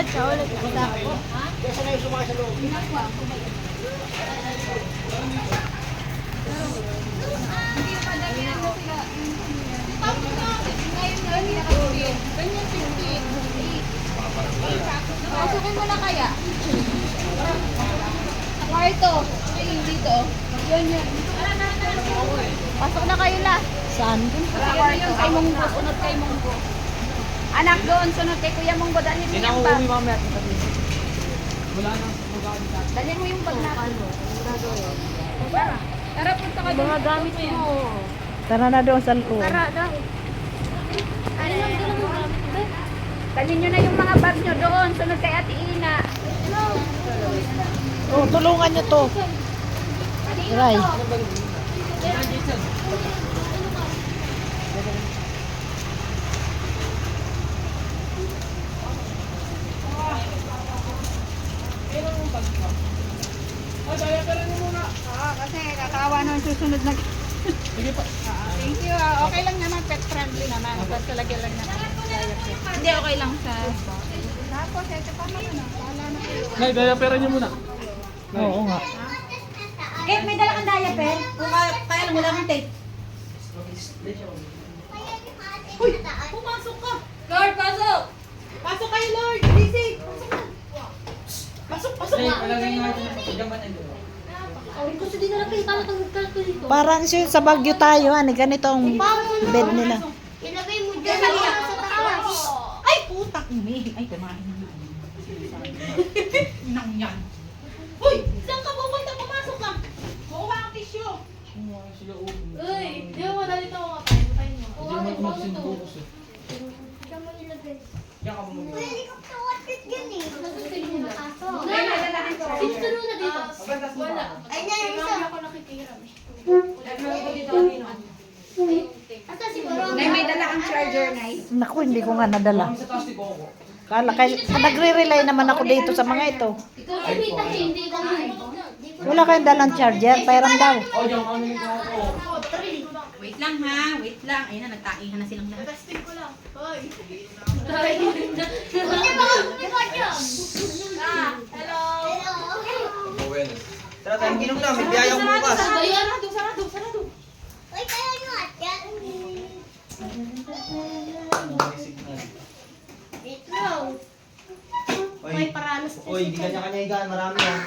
Siya ulit. Kesa na yung sumakay sa loob. Pasukin mo na kaya. Kwarto. Ay, dito. Yan. Pasok na kayo la. Saan? Sa kwarto. Kay Munggo. Sunod kay Munggo. Anak doon. Sunod kay Kuya Munggo. Dalhin mo yung bag. mamaya. Wala na. Dalhin mo yung bag na. Tara. Tara, punta ka doon. Mga gamit mo. Tara na doon sa loob. Tara, daw. Ano lang doon ang gamit mo? Dalhin nyo na yung mga bag nyo doon. Sunod kay Ate Ina. Oh, tulungan nyo to. Ray. Kasi kakaawa na susunod na. Sige pa. Thank you. Okay lang naman. Pet friendly naman. Basta lagyan lang naman. Hindi, okay lang sa... Tapos, ito pa naman. Wala na kayo. Nay, daya pera niyo muna. Oo nga. Eh, may dala kang diaper? Kung kaya lang wala kang tape. Uy! Pumasok ka! Lord, pasok! Pasok kayo, Lord! Busy! Pasok na! Pasok na! Ay, kasi di na lang kayo kalakal dito. Parang siya sa Baguio tayo, ganito ang bed nila. Ilagay mo dyan sa taas. Ay, putang umi. Ay, kumain na nga. Nang yan. Uy! Saan ka pupunta? Pumasok ka! Kuha ang tissue. Uy, di mo madali ito mga tayo mo. Diyan mo ilagay. Pwede ka pawatid yan eh. Nasusin mo na aso. May madalahan ko. Sinusuro na dito. Wala. Ay, na yung isa. Ako nakikiram eh. Asa si Barong? Nay, may dala ang charger, Nay. Naku, hindi ko nga nadala. Kala, nagre-rely naman ako dito sa mga ito. Ikaw kumita eh, hindi ka Wala kayong dalang charger, pairam daw. Wait lang ha, wait lang. Ayun na, nagtaihan na silang lahat. Testing ko lang. Hoy. Hindi ba? Hindi ba dyan? Hello. Tara tayong ginom na, may biyayang bukas. Sarado. Uy, kaya nyo at yan. Wait lang. May paranas. Uy, hindi kanya-kanya higaan, marami yan.